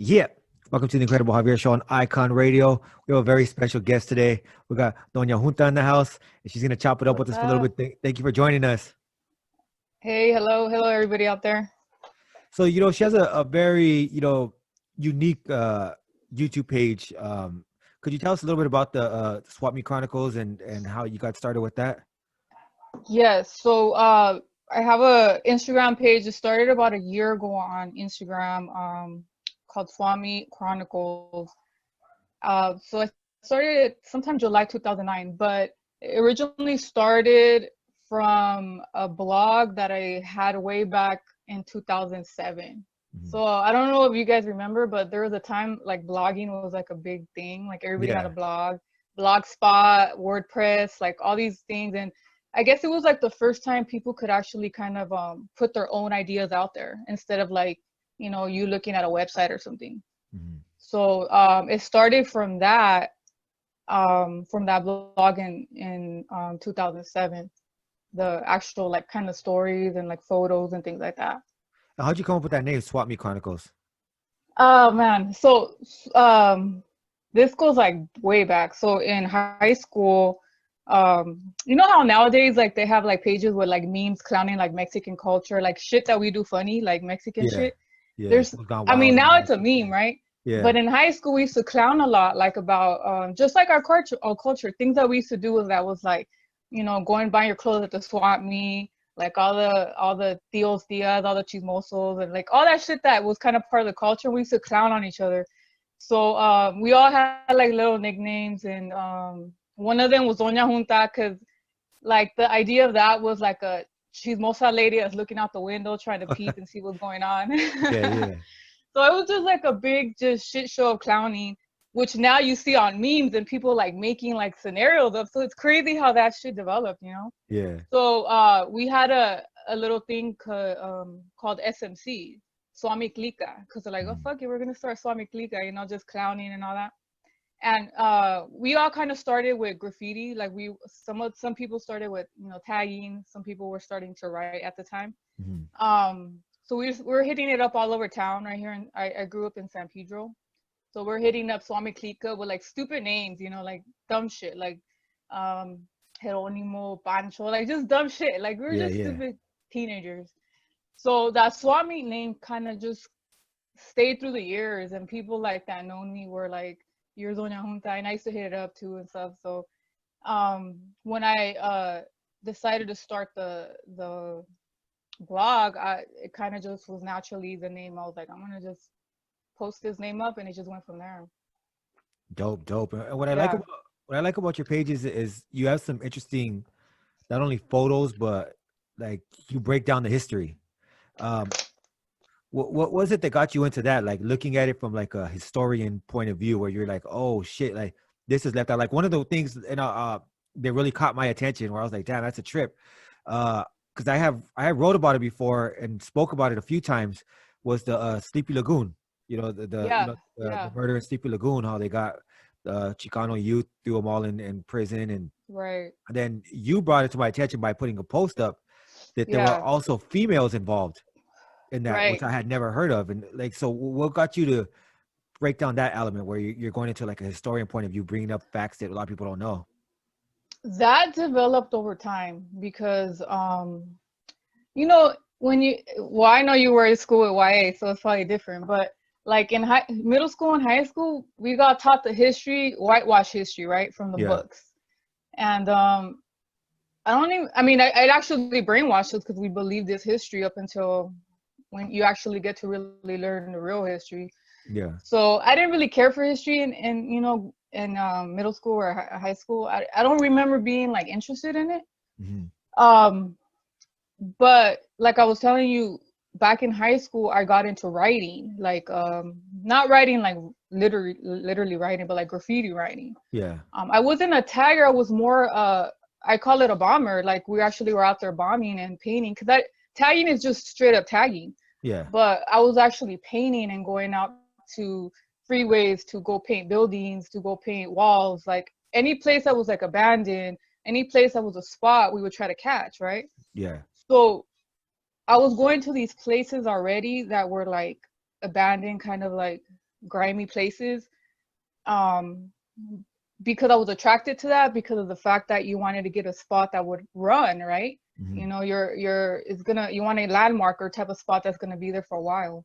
Yeah. Welcome to the Incredible Javier Show on Icon Radio. We have a very special guest today. We got Doña Junta in the house, and she's going to chop it up with What's us for a little up? bit. Thank you for joining us. Hey, hello, everybody out there. So, she has a very, unique YouTube page. Could you tell us a little bit about the Swapmeet Chronicles and how you got started with that? Yes, so I have a Instagram page. It started about a year ago on Instagram, called Swapmeet Chronicles. So I started it sometime July 2009, but it originally started from a blog that I had way back in 2007. Mhm. So I don't know if you guys remember, but there was a time like blogging was like a big thing. Like everybody had a Yeah. blog, Blogspot, WordPress, like all these things. And I guess it was like the first time people could actually kind of put their own ideas out there instead of like, you looking at a website or something. Mhm. So it started from that blog in 2007. The actual like kind of stories and like photos and things like that. How'd you come up with that name, Swapmeet Chronicles? Oh man, so this goes like way back. So in high school, you know how nowadays like they have like pages with like memes clowning like Mexican culture, like shit that we do funny, like Mexican Yeah. shit. Yeah. There's, Schools Gone I mean, Wild and now all it's that a shit. meme, right? Yeah. But in high school, we used to clown a lot, like about just like our culture, things that we used to do was like, going and buying your clothes at the swap meet, like all the tios, tias, all the chismosos, and like all that shit that was kind of part of the culture. We used to clown on each other. So we all had like little nicknames, and one of them was Doña Junta, because like the idea of that was like a chismosa lady that's looking out the window trying to peep and see what's going on. Yeah. Yeah. So it was just like a big just shit show of clowning, which now you see on memes and people like making like scenarios of. So it's crazy how that shit developed. Yeah. So we had a little thing called SMC, Swami Klika, because they're like, oh Mhm. fuck it, we're gonna start Swami Klika, just clowning and all that. And we all kind of started with graffiti. Like some people started with tagging. Some people were starting to write at the time. Mhm. So we're hitting it up all over town right here. And I grew up in San Pedro, so we're hitting up Swami Klika with like stupid names, like dumb shit, like um Jeronimo, Pancho, like just dumb shit. Like we were Yeah. just Yeah. stupid teenagers. So that Swami name kind of just stayed through the years, and people like that known me were like, "You're Doña Junta," and I used to hit it up too and stuff. So when I decided to start the blog, it kind of just was naturally the name. I was like, I'm gonna just post this name up, and it just went from there. Dope, dope. And Yeah. what I like about your pages is you have some interesting not only photos but like you break down the history. Um, what was it that got you into that? Like looking at it from like a historian point of view, where you're like, oh shit, like this is left out. Like one of the things, that really caught my attention, where I was like, damn, that's a trip. Because I wrote about it before and spoke about it a few times. Was the Sleepy Lagoon? Yeah. The Yeah. murder in Sleepy Lagoon, how they got the Chicano youth, threw them all in prison, and Right. then you brought it to my attention by putting a post up that there were Yeah. also females involved in that, which Right. I had never heard of. And like, so what got you to break down that element where you're going into like a historian point of view, bringing up facts that a lot of people don't know? That developed over time because you know when you well, I know you were in school with YA, so it's probably different, but like in middle school and high school, we got taught the history, whitewash history, right, from the Yeah. books. And I don't even, I mean, I actually brainwashed us because we believed this history up until when you actually get to really learn the real history. Yeah. So I didn't really care for history in middle school or high school. I don't remember being like interested in it. Hmm. Um, but like I was telling you, back in high school, I got into writing, like not writing like literally writing, but like graffiti writing. Yeah. I wasn't a tagger. I was more I call it a bomber. Like we actually were out there bombing and painting, because that tagging is just straight up tagging. Yeah. But I was actually painting and going out to freeways to go paint buildings, to go paint walls, like any place that was like abandoned, any place that was a spot we would try to catch, right? Yeah. So I was going to these places already that were like abandoned, kind of like grimy places, um, because I was attracted to that because of the fact that you wanted to get a spot that would run, right? Mhm. You know, you want a landmark or type of spot that's gonna be there for a while.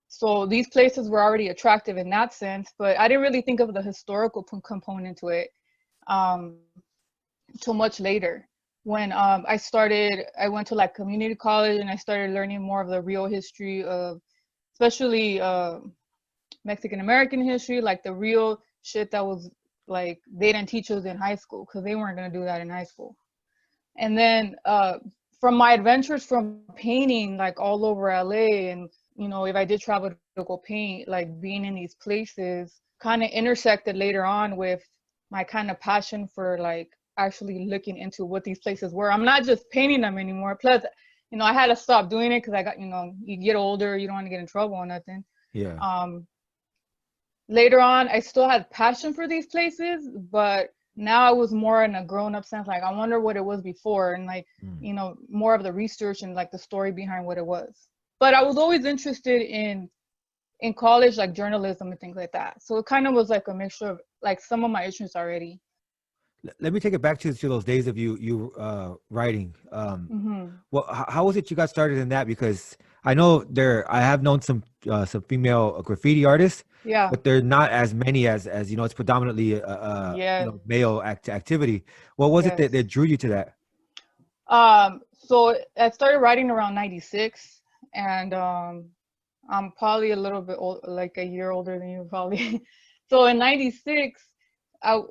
So these places were already attractive in that sense, but I didn't really think of the historical component to it um, till much later. When I went to like community college and I started learning more of the real history of, especially Mexican American history, like the real shit that was like they didn't teach us in high school because they weren't gonna do that in high school. And then from my adventures from painting like all over LA, and you know, if I did travel to go paint, like being in these places kind of intersected later on with my kind of passion for like actually looking into what these places were. I'm not just painting them anymore. Plus, you know, I had to stop doing it because I got, you know, you get older, you don't want to get in trouble or nothing. Yeah. Later on, I still had passion for these places, but now I was more in a grown-up sense. Like, I wonder what it was before, and like, you know, more of the research and like the story behind what it was. But I was always interested in college, like journalism and things like that. So it kind of was like a mixture of like some of my interests already. Let me take it back to those days of you writing. Mm-hmm. Well, how was it you got started in that? Because I know I have known some female graffiti artists, Yeah. but they're not as many as you know. It's predominantly you Yeah. know, male activity. What was it Yes. that drew you to that? So I started writing around 96, and I'm probably a little bit old, like a year older than you probably. So in 96,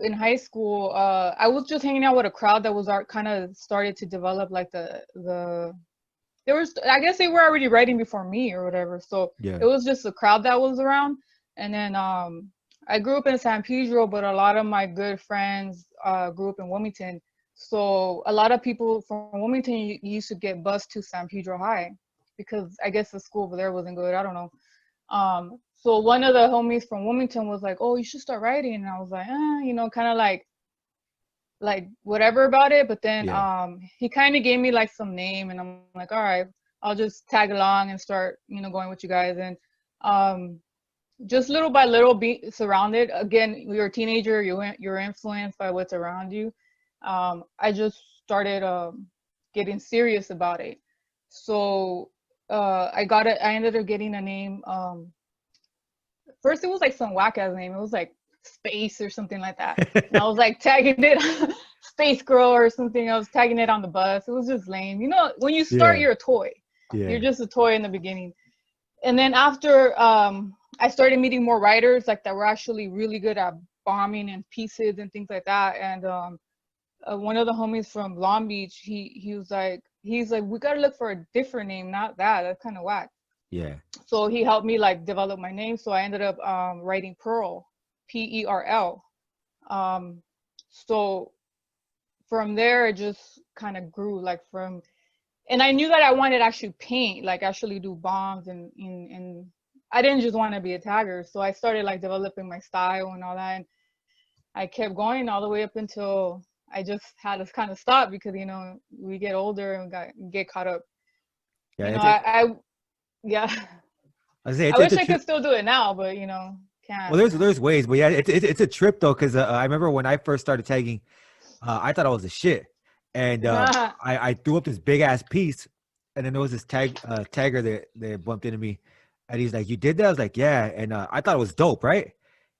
in high school, I was just hanging out with a crowd that was kind of started to develop like there was, I guess they were already writing before me or whatever. So Yeah. it was just a crowd that was around. And then I grew up in San Pedro, but a lot of my good friends grew up in Wilmington. So a lot of people from Wilmington used to get bused to San Pedro High because I guess the school over there wasn't good. I don't know. So one of the homies from Wilmington was like, "Oh, you should start writing," and I was like, you know, kind of like whatever about it. But then Yeah. he kind of gave me like some name, and I'm like, all right, I'll just tag along and start, you know, going with you guys. And just little by little, be surrounded. Again, you're a teenager, you're influenced by what's around you. I just started getting serious about it. So I ended up getting a name. First it was like some whack ass name. It was like Space or something like that. And I was like tagging it Space Girl or something. I was tagging it on the bus. It was just lame. You know, when you start, Yeah. you're a toy. Yeah. You're just a toy in the beginning. And then after I started meeting more writers like that were actually really good at bombing and pieces and things like that. And one of the homies from Long Beach, he's like, we gotta look for a different name, not that. That's kind of whack. Yeah. So he helped me like develop my name. So I ended up writing Pearl, Perl. So from there, it just kind of grew like and I knew that I wanted to actually paint, like actually do bombs, and I didn't just want to be a tagger. So I started like developing my style and all that. And I kept going all the way up until I just had to kind of stop because, you know, we get older and get caught up. Yeah. You know, yeah. I say I it's wish a I trip. could still do it now, but you know, Well, can't. there's ways, but yeah, it's a trip though, because I remember when I first started tagging, I thought I was a shit, and I threw up this big ass piece, and then there was this tagger that bumped into me, and he's like, "You did that?" I was like, "Yeah," and I thought it was dope, right?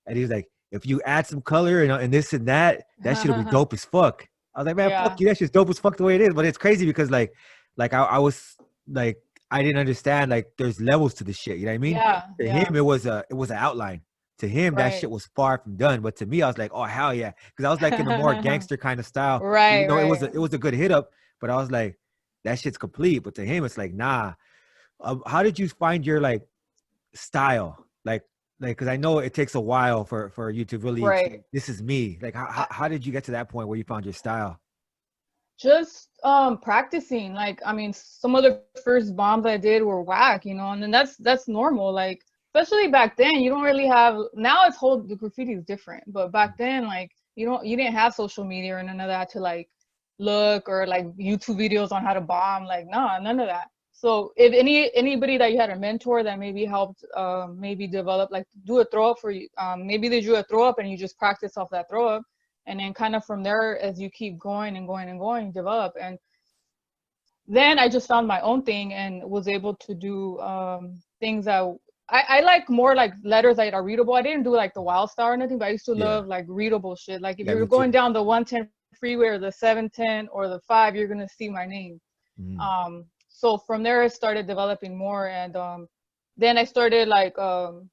And he was like, "If you add some color and this and that shit'll be dope as fuck." I was like, "Man, Yeah, fuck you, that shit's dope as fuck the way it is." But it's crazy because I was like, I didn't understand like there's levels to this shit. You know what I mean? To yeah, him, it was an outline. To him, that right. shit was far from done. But to me, I was like, oh hell yeah, because I was like in a more gangster kind of style. Even Right, though right. it was a good hit up, but I was like, that shit's complete. But to him, it's like, nah. How did you find your like style? Because I know it takes a while for you to really Right. say, this is me. Like, I, how did you get to that point where you found your style? just practicing. Like, I mean, some of the first bombs I did were whack, you know, and then that's normal. Like, especially back then, you don't really have. Now the graffiti is different, but back then, like, you didn't have social media or none of that to like look or like YouTube videos on how to bomb. Like, no, none of that. So if anybody that you had a mentor that maybe helped maybe develop, like do a throw up for you, maybe they drew a throw up and you just practice off that throw up, and then kind of from there, as you keep going and going and going, develop. And then I just found my own thing and was able to do things that I like, more like letters that are readable. I didn't do like the wild style or anything, but I used to love like readable shit. Like if you're going down the 110 freeway or the 710 or the 5, you're gonna see my name. So from there I started developing more, and then I started like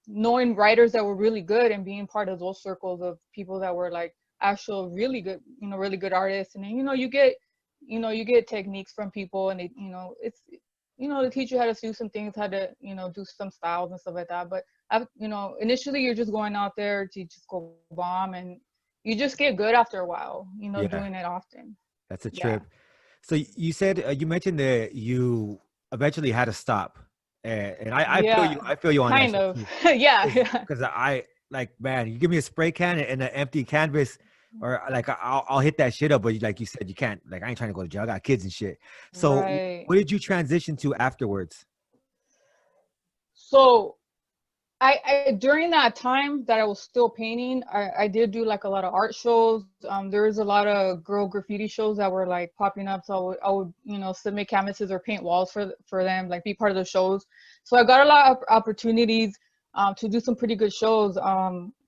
knowing writers that were really good and being part of those circles of people that were like actual really good, really good artists. And then you get techniques from people, and they it's they teach you how to do some things, how to do some styles and stuff like that. But initially you're just going out there to just go bomb, and you just get good after a while, doing it often. That's a trip. So you said you mentioned that you eventually had to stop, and I feel you on kind that. Kind of, yeah. Because I like, man, you give me a spray can and an empty canvas, or like I'll hit that shit up. But like you said, you can't. Like I ain't trying to go to jail. I got kids and shit. So what did you transition to afterwards? So I during that time that I was still painting, I did do like a lot of art shows. There was a lot of girl graffiti shows that were like popping up. So I would submit canvases or paint walls for them, like be part of the shows. So I got a lot of opportunities to do some pretty good shows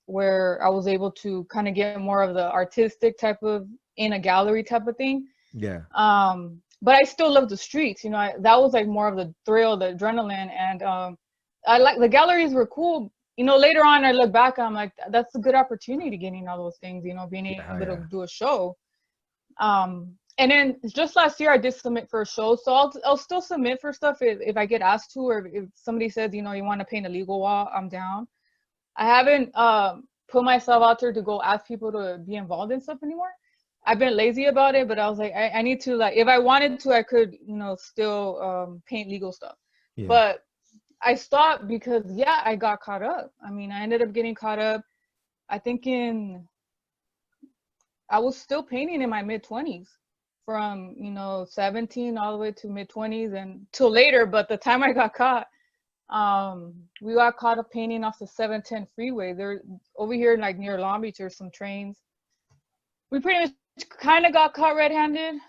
where I was able to kind of get more of the artistic type of in a gallery type of thing. Yeah. But I still love the streets. That was like more of the thrill, the adrenaline, and I like the galleries were cool. Later on I look back, I'm like, that's a good opportunity getting all those things, being able to do a show. And then just last year I did submit for a show, so I'll still submit for stuff if I get asked to, or if somebody says, you want to paint a legal wall, I'm down. I haven't put myself out there to go ask people to be involved in stuff anymore. I've been lazy about it, but I was like, I need to, like, if I wanted to, I could, still paint legal stuff. Yeah. But I stopped because, I got caught up. I mean, I ended up getting caught up, I think I was still painting in my mid-20s from, 17 all the way to mid-20s and till later. But the time I got caught, we got caught up painting off the 710 freeway. There, over here, like near Long Beach, there's some trains. We pretty much kind of got caught red-handed.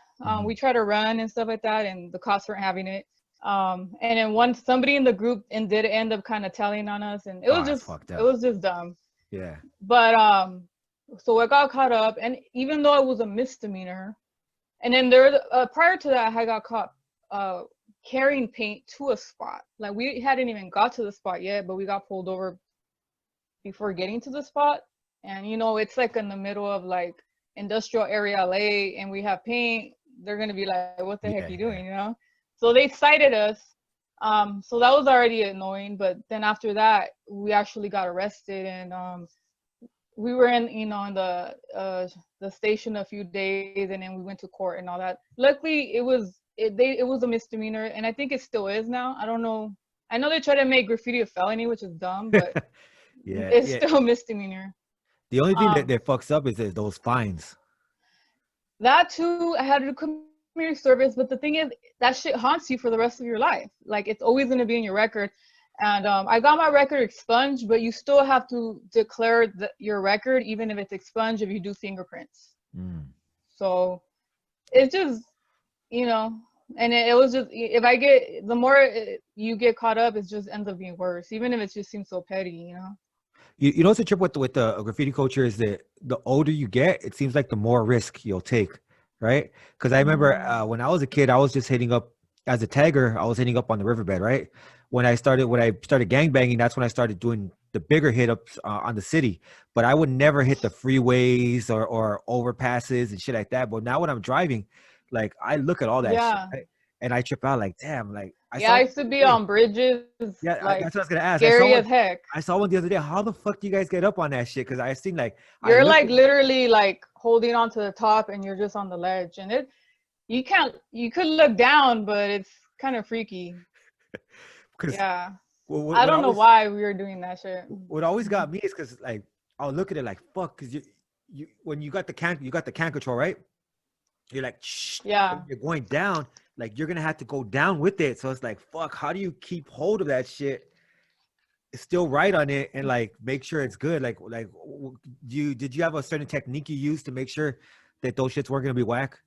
We tried to run and stuff like that, and the cops weren't having it. And then somebody in the group did end up kind of telling on us, and it was just dumb. Yeah. But so I got caught up, and even though it was a misdemeanor, and then prior to that, I got caught carrying paint to a spot. Like we hadn't even got to the spot yet, but we got pulled over before getting to the spot. And it's like in the middle of like industrial area LA, and we have paint. They're gonna be like, what the heck are you doing, So they cited us. So that was already annoying. But then after that, we actually got arrested, and we were in the station a few days, and then we went to court and all that. Luckily, it was a misdemeanor, and I think it still is now. I don't know. I know they try to make graffiti a felony, which is dumb, but it's still a misdemeanor. The only thing that fucks up is those fines. That too, I had to do community service, but the thing is, that shit haunts you for the rest of your life. Like, it's always going to be in your record. And I got my record expunged, but you still have to declare your record, even if it's expunged, if you do fingerprints. So it's just, and it was just, the more you get caught up, it just ends up being worse, even if it just seems so petty, You know what's the trip with the graffiti culture is that the older you get, it seems like the more risk you'll take, right? Because I remember when I was a kid, I was just hitting up as a tagger. I was hitting up on the riverbed, right? When I started gangbanging, that's when I started doing the bigger hit ups on the city. But I would never hit the freeways or overpasses and shit like that. But now when I'm driving, like I look at all that shit, right? And I trip out like, damn, like I used to be on bridges. Yeah, like, that's what I was gonna ask. Scary as heck. I saw one the other day. How the fuck do you guys get up on that shit? Because I seen like you're like literally like holding onto the top, and you're just on the ledge, and you could look down, but it's kind of freaky. Yeah. I don't know why we were doing that shit. What always got me is because like I'll look at it like fuck, because you when you got the can control, right? You're like, shh, yeah. You're going down, like you're gonna have to go down with it. So it's like, fuck, how do you keep hold of that shit, still write on it, and like make sure it's good? Did you have a certain technique you used to make sure that those shits weren't gonna be whack?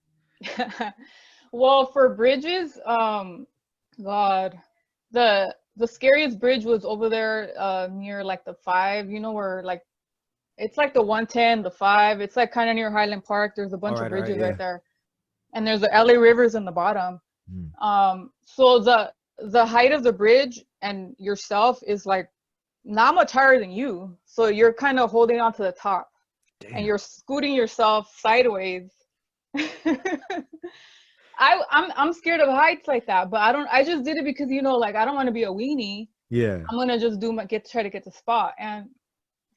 Well, for bridges, God, the scariest bridge was over there near like the 5, you know, where like it's like the 110, the 5. It's like kind of near Highland Park. There's a bunch of bridges right there, and there's the LA Rivers in the bottom. So the height of the bridge and yourself is like not much higher than you, so you're kind of holding on to the top. Damn. And you're scooting yourself sideways. I'm scared of heights like that, but I just did it because, you know, like I don't want to be a weenie. Yeah. I'm gonna just try to get the spot, and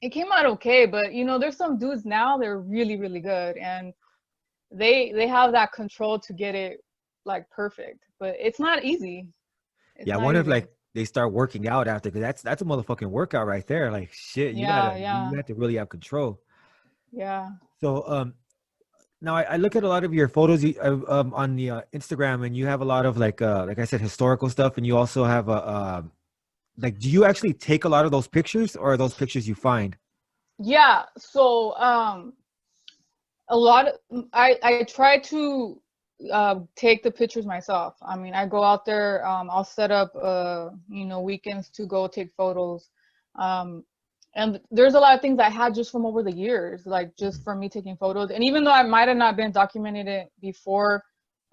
it came out okay. But you know, there's some dudes now, they're really, really good, and they have that control to get it like perfect, but it's not easy. I wonder if like they start working out after, because that's a motherfucking workout right there. Like shit, you have to really have control. Yeah. So now I look at a lot of your photos on the Instagram, and you have a lot of like I said, historical stuff, and you also have like, do you actually take a lot of those pictures, or are those pictures you find? Yeah. So a lot of I try to take the pictures myself. I mean, I go out there, I'll set up you know, weekends to go take photos, and there's a lot of things I had just from over the years, like just from me taking photos. And even though I might have not been documented it before,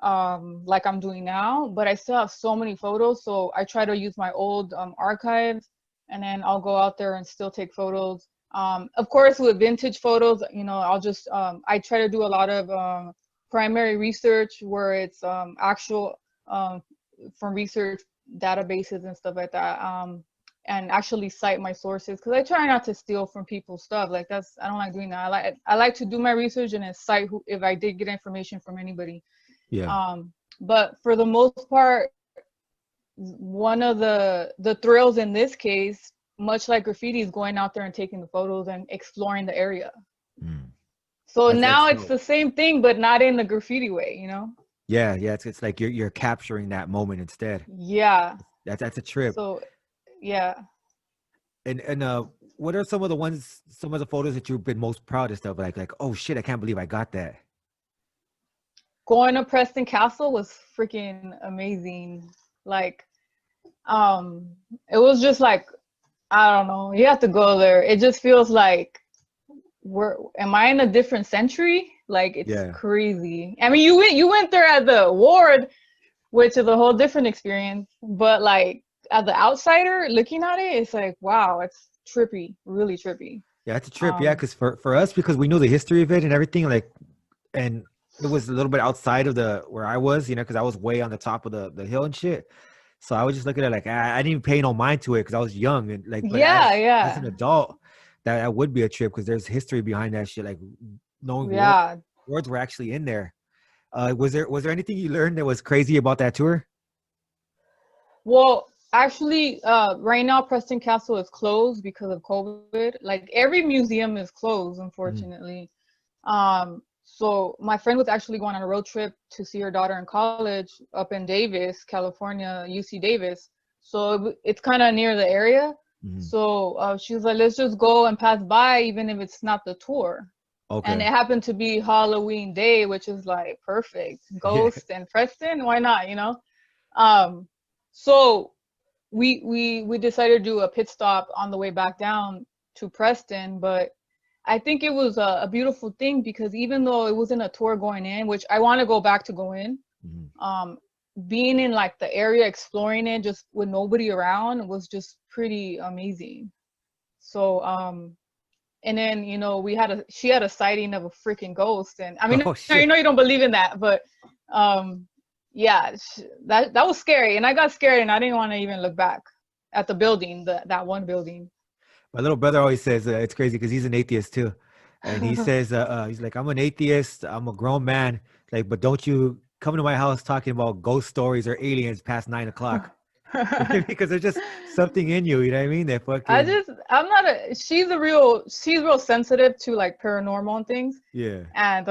like I'm doing now, but I still have so many photos. So I try to use my old archives, and then I'll go out there and still take photos. Of course, with vintage photos, you know, I'll just I try to do a lot of primary research, where it's actual from research databases and stuff like that, and actually cite my sources, because I try not to steal from people's stuff. Like I don't like doing that. I like to do my research and then cite if I did get information from anybody. Yeah. But for the most part, one of the thrills in this case, much like graffiti, is going out there and taking the photos and exploring the area. So now it's the same thing, but not in the graffiti way, you know? Yeah, it's like you're capturing that moment instead. Yeah. That's a trip. So yeah. And what are some of the photos that you've been most proudest of? Like, oh shit, I can't believe I got that. Going to Preston Castle was freaking amazing. Like, it was just like, I don't know, you have to go there. It just feels like, am I in a different century? Like, it's crazy. I mean, you went there at the award, which is a whole different experience, but like as the outsider looking at it, it's like, wow, it's trippy, really trippy. Yeah, it's a trip. Yeah, because for us, because we know the history of it and everything, like, and it was a little bit outside of where I was, you know, because I was way on the top of the hill and shit. So I was just looking at it like, I didn't even pay no mind to it because I was young, and like, but as an adult, that would be a trip, because there's history behind that shit, like knowing words were actually in there. Was there anything you learned that was crazy about that tour? Well, actually, right now Preston Castle is closed because of COVID. Like every museum is closed, unfortunately. So my friend was actually going on a road trip to see her daughter in college up in Davis, California, UC Davis. So it's kind of near the area. So she was like, let's just go and pass by, even if it's not the tour. Okay. And it happened to be Halloween day, which is like perfect. Ghost and Preston, why not, you know? So we decided to do a pit stop on the way back down to Preston, but I think it was a beautiful thing, because even though it wasn't a tour going in, which I want to go back to go in, being in like the area, exploring it just with nobody around, was just pretty amazing. So and then, you know, she had a sighting of a freaking ghost, and I mean, I know you don't believe in that, but yeah, that was scary, and I got scared, and I didn't want to even look back at the building, that one building. My little brother always says it's crazy because he's an atheist too, and he says he's like, I'm an atheist, I'm a grown man, like, but don't you come to my house talking about ghost stories or aliens past 9 o'clock. Because there's just something in you, you know what I mean? That fucking. She's real sensitive to like paranormal and things. Yeah. And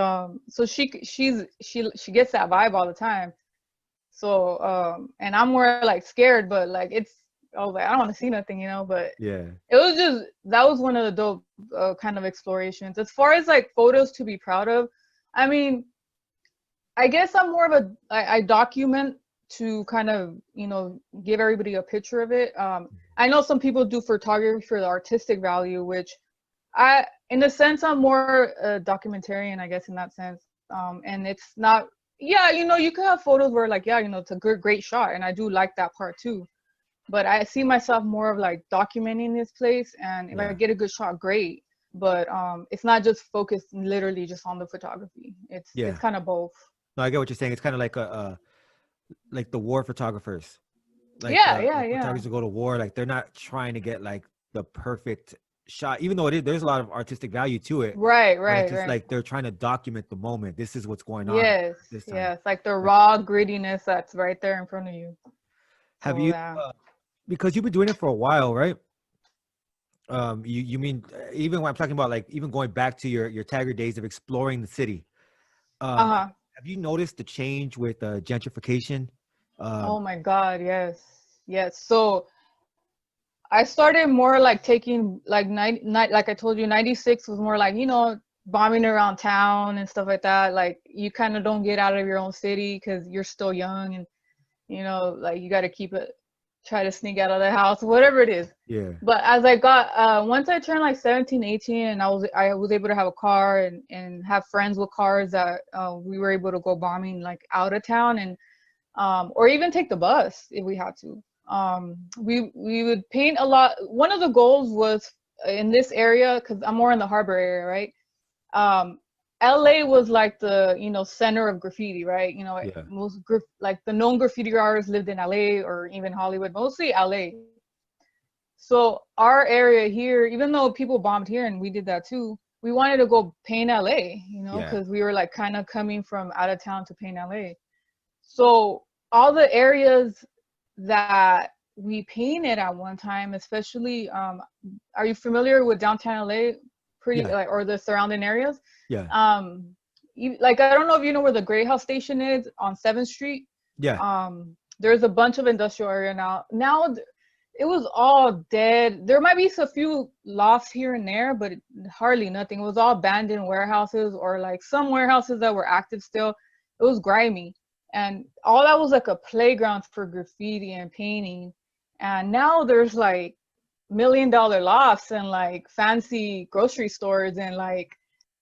so she gets that vibe all the time. So and I'm more like scared, but like I was like, I don't want to see nothing, you know. But Yeah. it was just, that was one of the dope kind of explorations. As far as like photos to be proud of, I mean, I guess I'm more of I document to kind of, you know, give everybody a picture of it. I know some people do photography for the artistic value, which in a sense, I'm more a documentarian, I guess, in that sense. And it's not, yeah, you know, you could have photos where like, yeah, you know, it's a great shot, and I do like that part too. But I see myself more of like documenting this place, and if I Yeah. get a good shot, great. But it's not just focused literally just on the photography. It's Yeah. kind of both. No, I get what you're saying. It's kind of like like the war photographers. Yeah, yeah, Like yeah. photographers who go to war, like they're not trying to get like the perfect shot, even though there's a lot of artistic value to it, Right, but it's right, just right. like they're trying to document the moment. This is what's going on Yes, at this time. yes. Like the Like, raw grittiness that's right there in front of you. have So you, yeah. because you've been doing it for a while, right? You mean even when I'm talking about like even going back to your tagger days of exploring the city, um, Uh-huh. have you noticed the change with gentrification? Oh Um, my God, yes. Yes. So I started more like taking like like I told you, 96 was more like, you know, bombing around town and stuff like that. Like you kind of don't get out of your own city because you're still young, and you know, like you got to keep it, try to sneak out of the house, whatever it is. yeah, But as I got once I turned like 17, 18, and I was able to have a car and have friends with cars, that we were able to go bombing like out of town, and or even take the bus if we had to. We would paint a lot. One of the goals was in this area, because I'm more in the harbor area, right? Um, LA was like the, you know, center of graffiti, right? You know, yeah, like the known graffiti artists lived in LA or even Hollywood, mostly LA. So our area here, even though people bombed here and we did that too, we wanted to go paint LA, you know, yeah, because we were like kind of coming from out of town to paint LA. So all the areas that we painted at one time, especially, are you familiar with downtown LA? Pretty yeah, like, or the surrounding areas? yeah, Like I don't know if you know where the Gray House station is on 7th Street. yeah, There's a bunch of industrial area now. It was all dead. There might be a few lofts here and there, but hardly nothing. It was all abandoned warehouses, or like some warehouses that were active still. It was grimy. And all that was like a playground for graffiti and painting. And now there's like $1 million lofts and like fancy grocery stores and like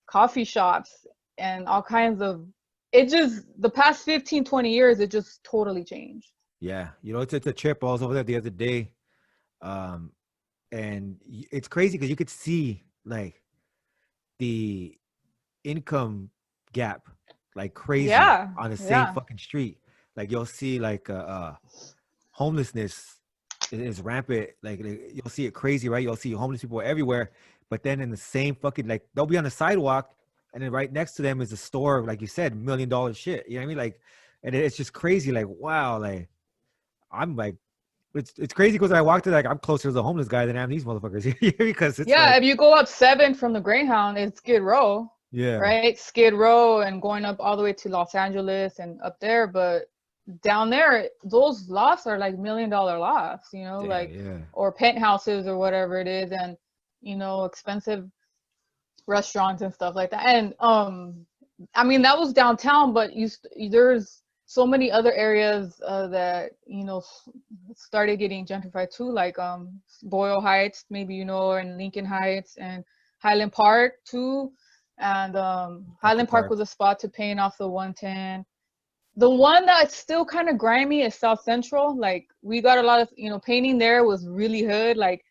coffee shops and all kinds of, it just, the past 15, 20 years, it just totally changed. yeah. You know, it's a trip. I was over there the other day, um, and it's crazy because you could see like the income gap like crazy Yeah, on the same yeah. fucking street. Like you'll see like homelessness is rampant. Like you'll see it crazy, right? You'll see homeless people everywhere, but then in the same fucking, like they'll be on the sidewalk, and then right next to them is a store, like you said, $1 million shit. You know what I mean? Like, and it's just crazy. Like wow, like I'm like. It's crazy because I walked in, like I'm closer to the homeless guy than I am these motherfuckers here because it's Yeah, like if you go up 7 from the Greyhound, it's Skid Row, yeah, right? Skid Row and going up all the way to Los Angeles and up there. But down there, those lofts are like $1 million lofts, you know, damn, like, yeah, or penthouses or whatever it is, and, you know, expensive restaurants and stuff like that. And I mean, that was downtown, but there's so many other areas that, you know, started getting gentrified too, like Boyle Heights, maybe, you know, and Lincoln Heights and Highland Park too. And Echo Highland Park Park. was a spot to paint off the 110. The one that's still kind of grimy is South Central. Like we got a lot of, you know, painting there was really hood. Like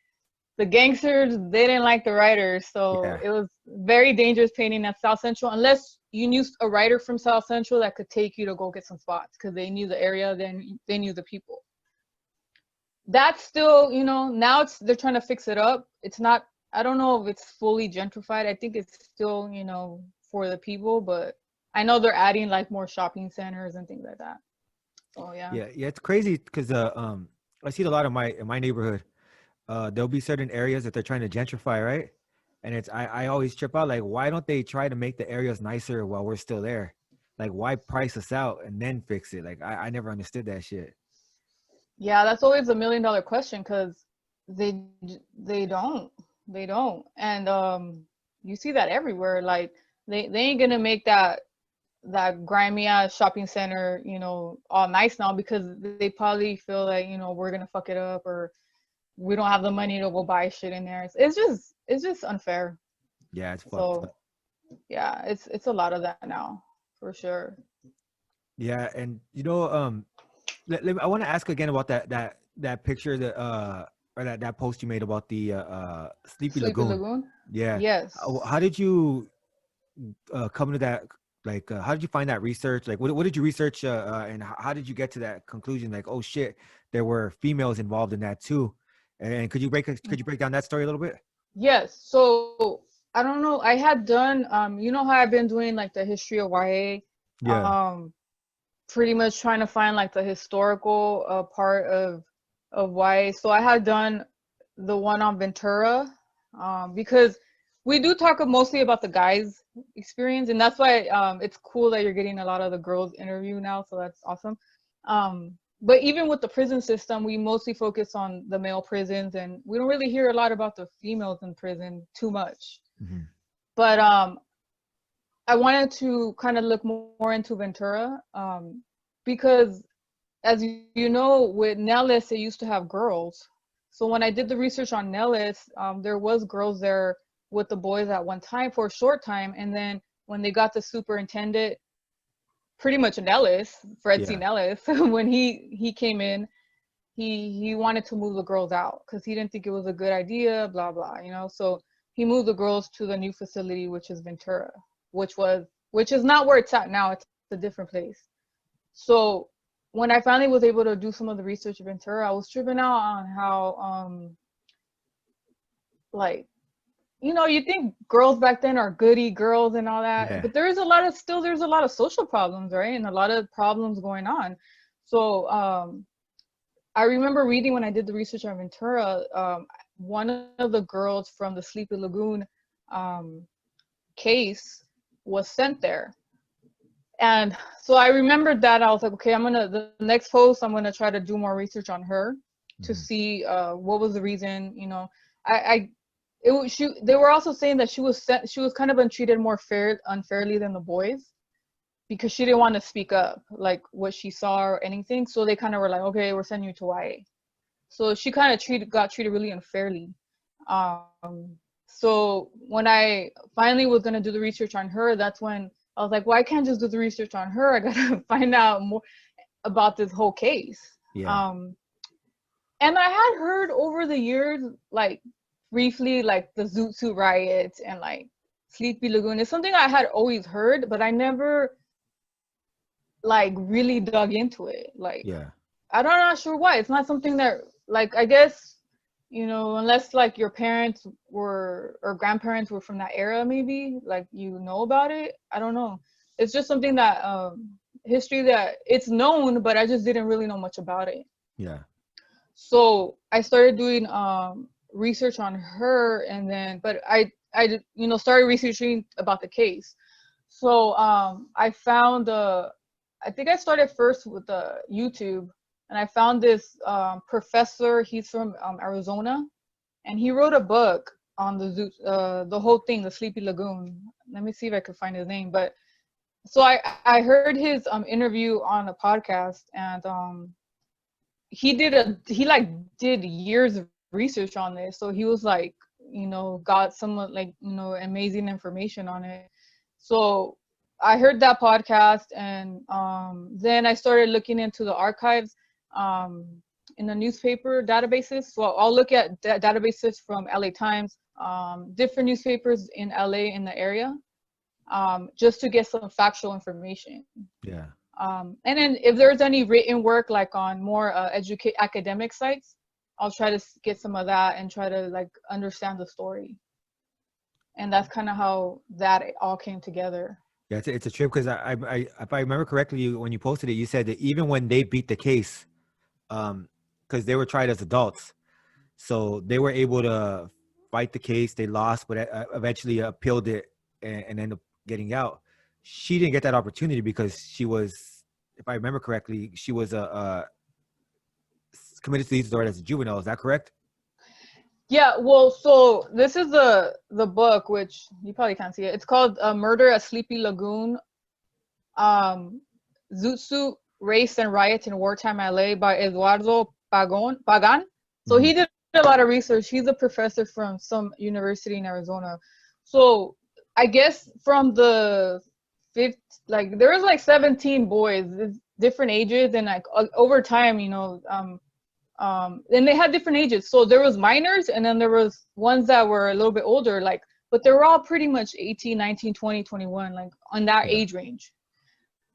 the gangsters, they didn't like the writers, so Yeah, it was very dangerous painting at South Central unless you knew a writer from South Central that could take you to go get some spots because they knew the area, then they knew the people. That's still, you know, now they're trying to fix it up. It's not, I don't know if it's fully gentrified. I think it's still, you know, for the people, but I know they're adding like more shopping centers and things like that. So yeah. yeah. It's crazy because I see it a lot in my neighborhood. There'll be certain areas that they're trying to gentrify, right? And I always trip out like, why don't they try to make the areas nicer while we're still there? Like, why price us out and then fix it? Like, I never understood that shit. Yeah, that's always a million dollar question because they they don't they don't, and you see that everywhere. Like they ain't gonna make that grimy ass shopping center, you know, all nice now because they probably feel like, you know, we're gonna fuck it up or we don't have the money to go buy shit in there. It's just unfair. Yeah, it's fucked So up. yeah, it's a lot of that now for sure. Yeah, and you know, I want to ask again about that picture that or that post you made about the Sleepy Sleepy Lagoon. Lagoon. Yeah, Yes. how did you come to that? Like, how did you find that research? Like, what did you research, and how did you get to that conclusion? Like, oh shit, there were females involved in that too. And could you break down that story a little bit? Yes. So I don't know. I had done you know how I've been doing like the history of YA, Yeah, pretty much trying to find like the historical part of YA. So I had done the one on Ventura, because we do talk mostly about the guys' experience, and that's why it's cool that you're getting a lot of the girls' interview now. So that's awesome. But even with the prison system, we mostly focus on the male prisons, and we don't really hear a lot about the females in prison too much. hmm, But I wanted to kind of look more into Ventura, because as you know, with Nellis, it used to have girls. So when I did the research on Nellis, there was girls there with the boys at one time for a short time, and then when they got the superintendent, pretty much Nellis, Fred C. yeah, Nellis, when he came in, he wanted to move the girls out because he didn't think it was a good idea, blah blah, you know. So he moved the girls to the new facility, which is Ventura, which is not where it's at now. It's a different place. So when I finally was able to do some of the research in Ventura, I was tripping out on how like, you know, you think girls back then are goody girls and all that, yeah, but there's a lot of social problems, right? And a lot of problems going on. So I remember reading when I did the research on Ventura, one of the girls from the Sleepy Lagoon um, case was sent there. And so I remembered that. I was like, okay, the next post, I'm gonna try to do more research on her to hmm, see what was the reason. You know, I it was she. They were also saying that she was kind of been treated more unfairly than the boys because she didn't want to speak up like what she saw or anything. So they kind of were like, okay, we're sending you to YA. So she kind of got treated really unfairly. So when I finally was gonna do the research on her, that's when I was like, well, I can't just do the research on her. I gotta find out more about this whole case. yeah, Um, and I had heard over the years, like briefly, like the Zoot Suit riots and like Sleepy Lagoon. It's something I had always heard, but I never like really dug into it. Like yeah. I'm not sure why. It's not something that like I guess, you know, unless like your parents were or grandparents were from that era, maybe like you know about it. I don't know. It's just something that history that it's known, but I just didn't really know much about it. Yeah. So I started doing research on her, and then but I you know started researching about the case. So I found I think I started first with the YouTube, and I found this professor. He's from Arizona, and he wrote a book on the whole thing, the Sleepy Lagoon. Let me see if I could find his name. But so I heard his interview on a podcast, and he like did years of research on this. So he was like, you know, got some like, you know, amazing information on it. So I heard that podcast, and then I started looking into the archives um, in the newspaper databases. So I'll look at databases from LA Times, different newspapers in LA in the area, just to get some factual information. Yeah. And then if there's any written work like on more academic sites, I'll try to get some of that and try to like understand the story. And that's kind of how that all came together. Yeah, it's a trip because if I remember correctly, when you posted it, you said that even when they beat the case, because they were tried as adults, so they were able to fight the case. They lost, but eventually appealed it and ended up getting out. she didn't get that opportunity because she was, if I remember correctly, she was committed to these disorder as a juvenile. Is that correct? Yeah, well, so this is the book, which you probably can't see it. It's called Murder at Sleepy Lagoon, Zoot Suit, Race and Riot in Wartime LA by Eduardo Pagan. So he did a lot of research. He's a professor from some university in Arizona. So I guess from the fifth, like there was like 17 boys, different ages, and like over time, you know, and they had different ages. So there was minors, and then there was ones that were a little bit older, like, but they were all pretty much 18, 19, 20, 21, like on that age range.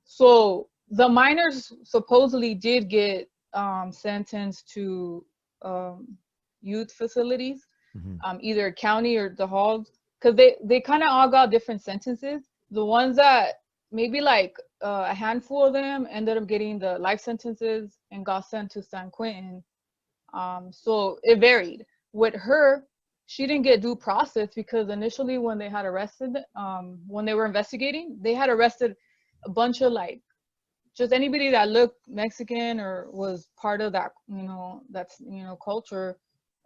So the minors supposedly did get sentenced to youth facilities, either county or the halls, because they kind of all got different sentences. The ones that maybe like a handful of them ended up getting the life sentences and got sent to San Quentin. So it varied. With her, she didn't get due process because initially when they had arrested, when they were investigating, they had arrested a bunch of like just anybody that looked Mexican or was part of that, you know, that's, you know, culture,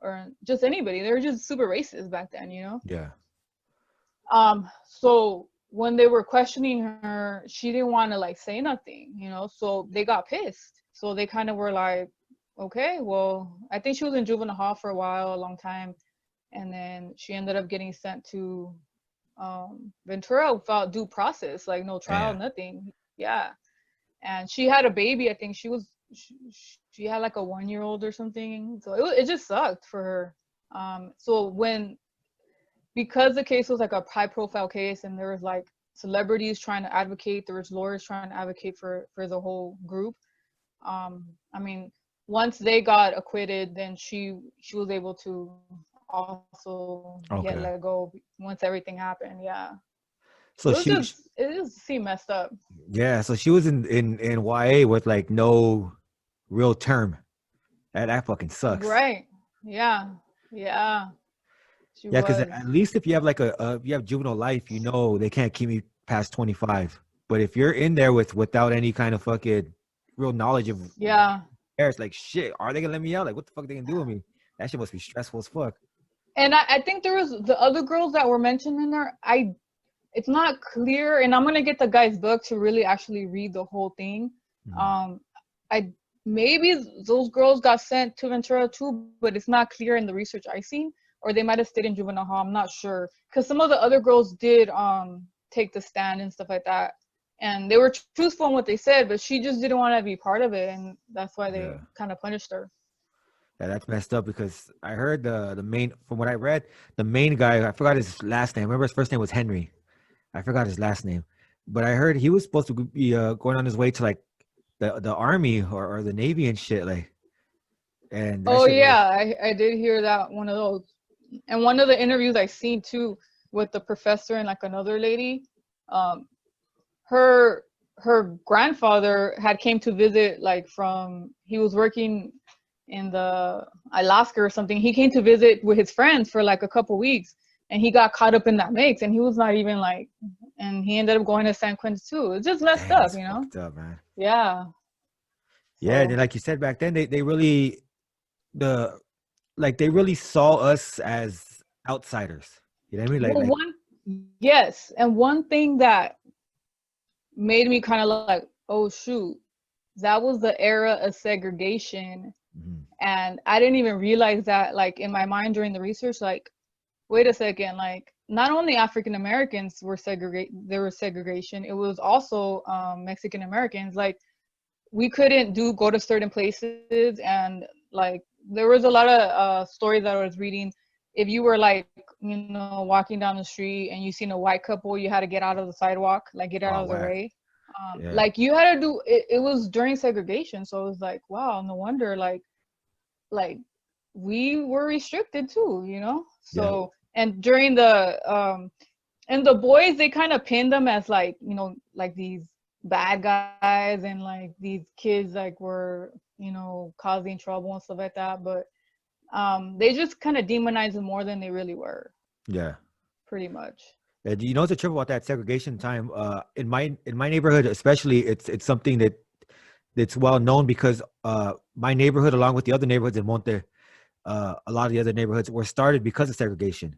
or just anybody. They were just super racist back then, you know? Yeah. So when they were questioning her, she didn't want to like say nothing, you know, so they got pissed. So they kind of were like, okay, well, I think she was in juvenile hall for a while, a long time. And then she ended up getting sent to Ventura without due process, like no trial, nothing. Yeah. And she had a baby. I think she had like a 1-year-old or something. So it just sucked for her. So because the case was like a high profile case and there was like celebrities trying to advocate, there was lawyers trying to advocate for the whole group. I mean, once they got acquitted, then she was able to also get let go once everything happened. Yeah. So it just seemed messed up. Yeah, so she was in YA with like no real term. That fucking sucks. Right. Yeah. Yeah. Yeah, because at least if you have like if you have juvenile life, you know they can't keep me past 25. But if you're in there without any kind of fucking real knowledge of it's like shit, are they gonna let me out? Like what the fuck they gonna do with me? That shit must be stressful as fuck. And I think there was the other girls that were mentioned in there. It's not clear, and I'm gonna get the guy's book to really actually read the whole thing. Maybe those girls got sent to Ventura too, but it's not clear in the research I seen, or they might have stayed in juvenile hall. I'm not sure, because some of the other girls did take the stand and stuff like that, and they were truthful in what they said, but she just didn't want to be part of it, and that's why they kind of punished her. Yeah, that's messed up because I heard the main, from what I read, the main guy, I forgot his last name. I remember his first name was Henry. I forgot his last name, but I heard he was supposed to be going on his way to like the army or the navy and shit, like. And I did hear that, one of those. And one of the interviews I seen too with the professor and like another lady, her grandfather had came to visit, like he was working in the Alaska or something. He came to visit with his friends for like a couple weeks, and he got caught up in that mix, and he was not even like, and he ended up going to San Quentin too. It's just messed up, you know? Up, man. Yeah. Yeah, and like you said back then, they really they really saw us as outsiders. You know what I mean? And one thing that made me kind of like, oh shoot, that was the era of segregation. And I didn't even realize that, like, in my mind during the research, like, wait a second, like, not only African Americans were segregated, there was segregation, it was also Mexican Americans. Like, we couldn't go to certain places, and like there was a lot of stories that I was reading. If you were like, you know, walking down the street and you seen a white couple, you had to get out of the sidewalk, like get out of the way. Like you had to do it. It was during segregation, so it was like, wow, no wonder like we were restricted too, you know. So and during the and the boys, they kind of pinned them as like, you know, like these bad guys, and like these kids like were, you know, causing trouble and stuff like that. But they just kind of demonized them more than they really were. Yeah, pretty much. You know, it's a trip about that segregation time. In my neighborhood, especially, it's something that's well known because my neighborhood, along with the other neighborhoods in Monte, a lot of the other neighborhoods were started because of segregation.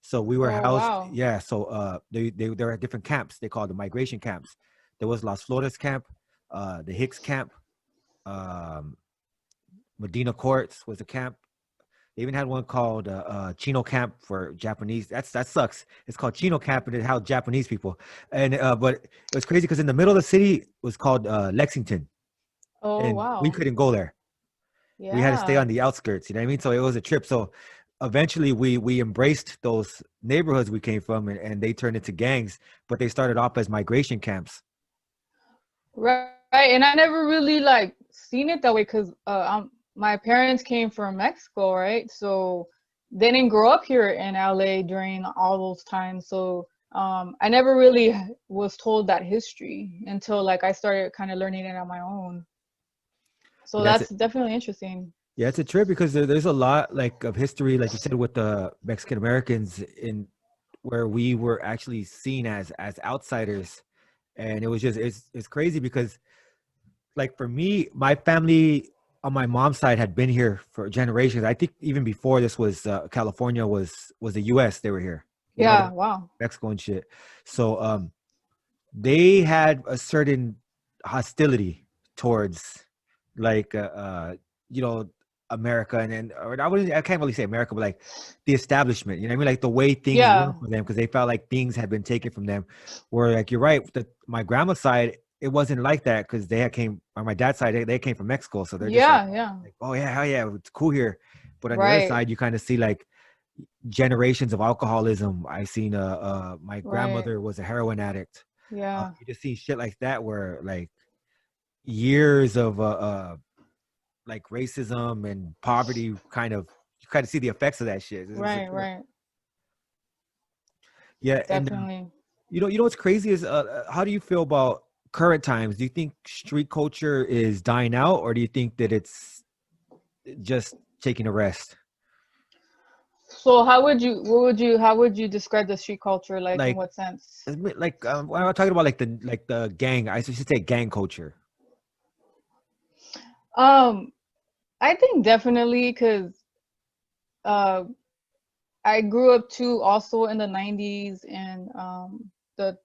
So we were Oh housed, wow. yeah. So they were at different camps. They called the migration camps. There was Las Flores camp, the Hicks camp, um, Medina Courts was a camp. They even had one called Chino Camp for Japanese. That sucks. It's called Chino Camp, and it housed Japanese people. And but it was crazy because in the middle of the city was called Lexington, Oh and we wow. couldn't go there. We had to stay Yeah. on the outskirts. You know what I mean? So it was a trip. So eventually we embraced those neighborhoods we came from, and they turned into gangs. But they started off as migration camps. Right. And I never really like seen it that way because my parents came from Mexico, right? So they didn't grow up here in LA during all those times. So I never really was told that history until like I started kind of learning it on my own. So Yeah, that's definitely interesting. yeah, it's a trip because there's a lot like of history, like you said, with the Mexican Americans in where we were actually seen as outsiders, and it was just it's crazy because like for me, my family on my mom's side had been here for generations. I think even before this was California was the U.S. They were here, you know, Yeah, wow. Mexico and shit. So they had a certain hostility towards like you know America and or I can't really say America, but like the establishment, you know what I mean, like the way things were Yeah, for them because they felt like things had been taken from them. Where like you're right, my grandma's side it wasn't like that because they had came on my dad's side they came from Mexico, so they're just yeah, yeah. like oh yeah hell yeah it's cool here. But on the other Right, side, you kind of see like generations of alcoholism. I seen my right. grandmother was a heroin addict. Yeah, You just see shit like that where like years of like racism and poverty kind of you kind of see the effects of that shit. It's a right, trip. right. Yeah, and Definitely. you know what's crazy is how do you feel about current times? Do you think street culture is dying out, or do you think that it's just taking a rest? So how would you describe the street culture, like in Like, what sense? like when I'm talking about like the gang, I should say gang culture. Um, I think definitely because uh I grew up too also in the 90s and the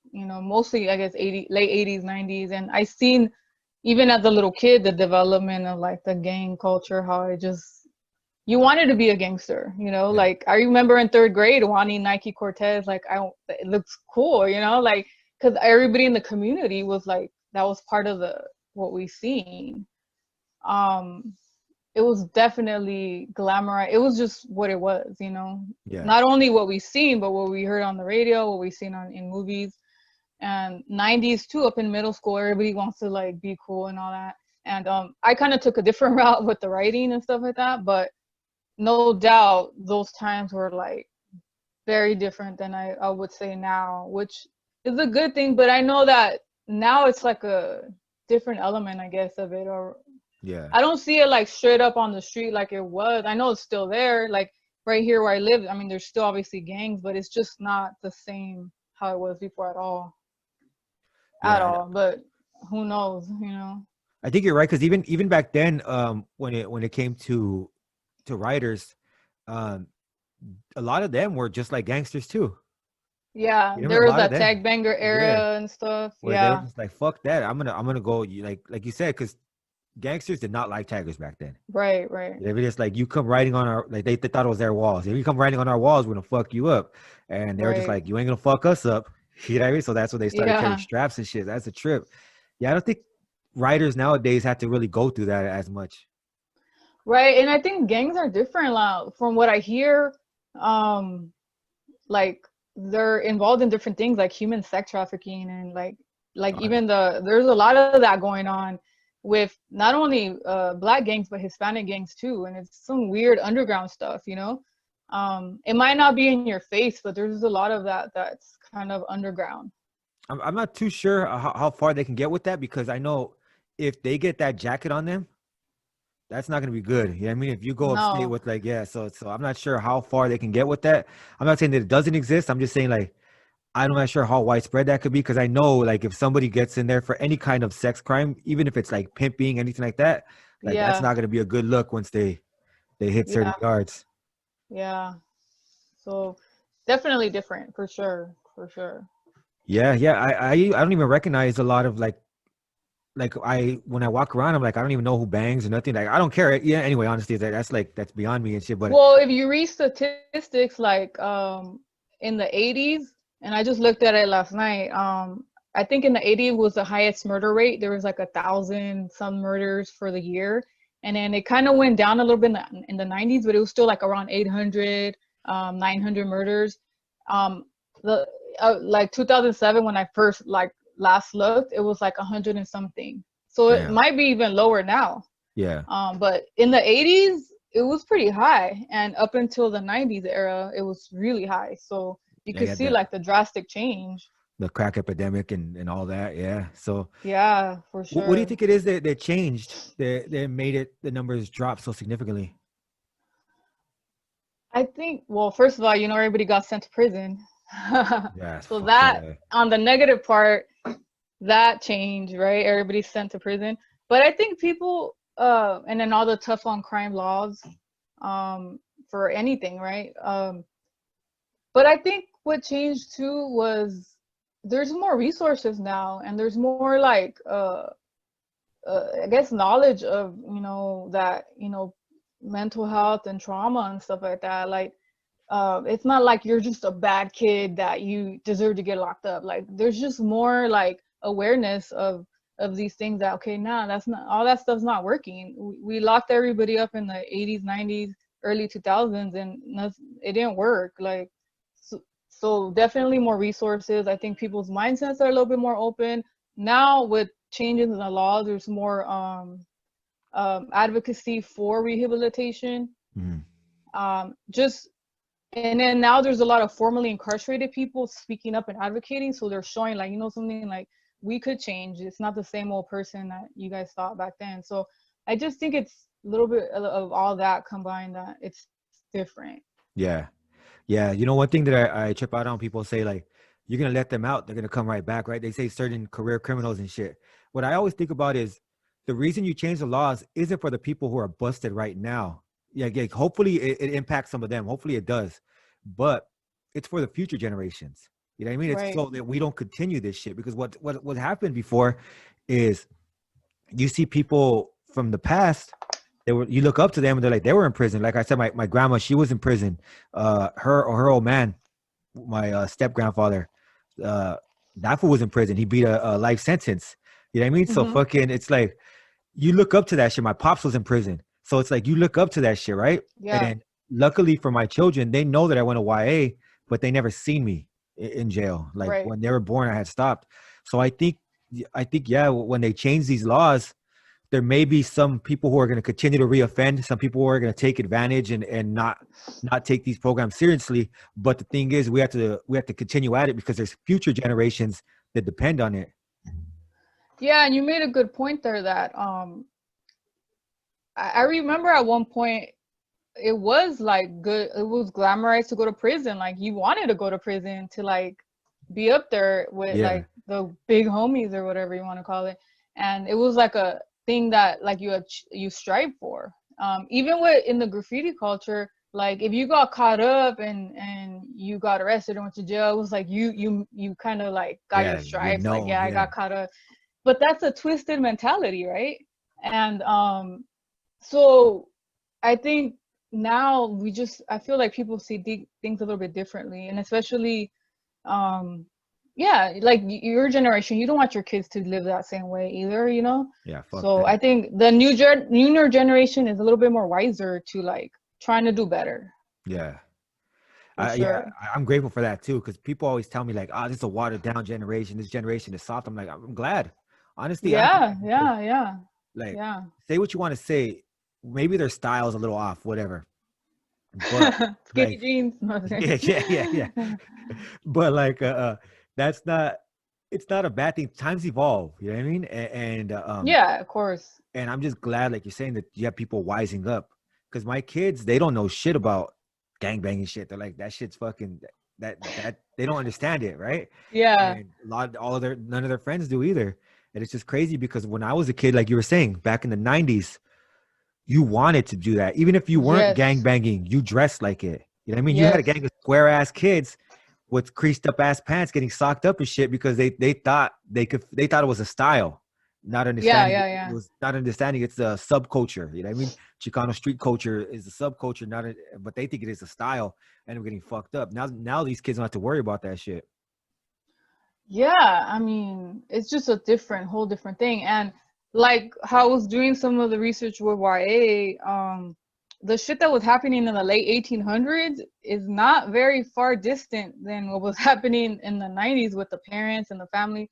mostly I guess 80 late 80s 90s, and I seen even as a little kid the development of like the gang culture, how it just you wanted to be a gangster, Yeah, like I remember in third grade wanting Nike Cortez, like it looks cool, like because everybody in the community was like that was part of the what we seen. um it was definitely glamour. It was just what it was, yeah, not only what we seen but what we heard on the radio, what we seen on in movies. And 90s too, up in middle school everybody wants to like be cool and all that. And I kind of took a different route with the writing and stuff like that, but no doubt those times were like very different than I would say now, which is a good thing. But I know that now it's like a different element, I guess, of it. Or yeah. I don't see it like straight up on the street like it was. I know it's still there, like right here where I live. I mean, there's still obviously gangs, but it's just not the same how it was before at all. At Yeah, all. But who knows, I think you're right because even back then, when it came to writers, um, a lot of them were just like gangsters too. Yeah, You know, there a was lot of that them, tag banger yeah, era and stuff. where they were Yeah, just like, "Fuck that, I'm gonna go." Like you said, because gangsters did not like taggers back then. right, right, They were just like, "You come writing on our like they thought it was their walls. If you come writing on our walls, we're gonna fuck you up." And they were just right. like, "You ain't gonna fuck us up." You know what I mean? So that's when they started carrying Yeah, straps and shit. That's a trip. Yeah, I don't think writers nowadays have to really go through that as much. right. And I think gangs are different from what I hear. Um, like they're involved in different things like human sex trafficking and like Oh, yeah. even there's a lot of that going on with not only black gangs but Hispanic gangs too, and it's some weird underground stuff, it might not be in your face, but there's a lot of that that's kind of underground. I'm not too sure how far they can get with that because I know if they get that jacket on them, that's not gonna be good. You know what I mean? If you go upstate No, with like, yeah, so I'm not sure how far they can get with that. I'm not saying that it doesn't exist. I'm just saying like I'm not sure how widespread that could be, because I know like if somebody gets in there for any kind of sex crime, even if it's like pimping, anything like that, like that's Yeah, not going to be a good look once they hit certain yeah, yards. yeah. So definitely different for sure, for sure. Yeah, yeah. I don't even recognize a lot of like I when I walk around, I'm like, I don't even know who bangs or nothing. Like I don't care. Yeah. Anyway, honestly, that's like that's beyond me and shit. But Well, if you read statistics like in the 80s, and I just looked at it last night, I think in the 80s was the highest murder rate. There was like 1,000 some murders for the year. And then it kind of went down a little bit in the 90s, but it was still like around 800, 900 murders. Um, the like 2007 when I first like last looked, it was like 100 and something. So it damn. might be even lower now. Yeah. But in the 80s, it was pretty high. And up until the 90s era, it was really high. So you Yeah, you could had see like the drastic change. the crack epidemic and all that. Yeah. So Yeah, for what do you sure. think it is that changed that made it the numbers drop so significantly? I think, well, first of all, everybody got sent to prison. Yeah, So fuck that, yeah. on the negative part, that changed, right? Everybody's sent to prison. But I think people, and then all the tough on crime laws, for anything, right? But I think what changed too was there's more resources now, and there's more like I guess knowledge of that mental health and trauma and stuff like that. Like it's not like you're just a bad kid that you deserve to get locked up. Like there's just more like awareness of these things that okay, nah, that's not all that stuff's not working. We locked everybody up in the 80s, 90s, early 2000s, and it didn't work. Like so definitely more resources. I think people's mindsets are a little bit more open now with changes in the laws. There's more advocacy for rehabilitation. Mhm. Just and then now there's a lot of formerly incarcerated people speaking up and advocating, so they're showing like something like we could change. It's not the same old person that you guys thought back then. So I just think it's a little bit of all that combined that it's different. Yeah. Yeah. You know, one thing that I trip out on, people say like, you're gonna let them out, they're gonna come right back, right? They say certain career criminals and shit. What I always think about is the reason you change the laws isn't for the people who are busted right now. Yeah, yeah, hopefully it impacts some of them. Hopefully it does. But it's for the future generations. You know what I mean? It's Right. so that we don't continue this shit. Because what happened before is you see people from the past, you look up to them and they're like they were in prison. Like I said, my grandma, she was in prison. Her old man, my step grandfather, that fool was in prison. He beat a life sentence. You know what I mean? So Hmm. fucking, it's like you look up to that shit. My pops was in prison, so it's like you look up to that shit, right? Yeah. And luckily for my children, they know that I went to YA, but they never seen me in jail. Like Right. when they were born, I had stopped. So I think, yeah, when they change these laws, there may be some people who are going to continue to reoffend, some people who are going to take advantage and not take these programs seriously. But the thing is, we have to continue at it because there's future generations that depend on it. Yeah, and you made a good point there that I remember at one point it was like good, it was glamorized to go to prison. Like you wanted to go to prison to like be up there with Yeah, like the big homies or whatever you want to call it. And it was like a thing that like you strive for. Even with in the graffiti culture, like if you got caught up and you got arrested and went to jail, it was like you kind of like got your yeah, stripes, like yeah, I yeah, got caught up. But that's a twisted mentality, right? And so I think now I feel like people see things a little bit differently, and especially um yeah, like your generation, you don't want your kids to live that same way either. yeah. Fuck So that. I think the newer generation is a little bit more wiser to like trying to do better, Yeah. for Yeah, sure. I'm grateful for that too, because people always tell me like, "Oh, this is a watered down generation. This generation is soft." I'm like, I'm glad. Honestly, I'm Yeah, glad because yeah, yeah, like, yeah. say what you want to say. Maybe their style is a little off, whatever. But Skinny like, jeans. No, I'm yeah, yeah, yeah, yeah. But like, that's not. It's not a bad thing. Times evolve. You know what I mean? yeah, of course. And I'm just glad, like you're saying, that you have people wising up. Because my kids, they don't know shit about gangbanging shit. They're like, that shit's fucking. that they don't understand it, right? Yeah. And none of their friends do either. And it's just crazy because when I was a kid, like you were saying, back in the 90s, you wanted to do that. Even if you weren't gang Yes. banging, you dressed like it. You know what I mean? You had a Yes. gang of square ass kids with creased up ass pants getting socked up and shit because they thought they thought it was a style, not Yeah. understanding Yeah. it Yeah. was not understanding it's a subculture. You know what I mean? Chicano street culture is a subculture, not a, but they think it is a style, and we're getting fucked up. Now these kids don't have to worry about that shit. Yeah, I mean, it's just a whole different thing. And like how I was doing some of the research with YA, the shit that was happening in the late 1800s is not very far distant than what was happening in the 90s with the parents and the family.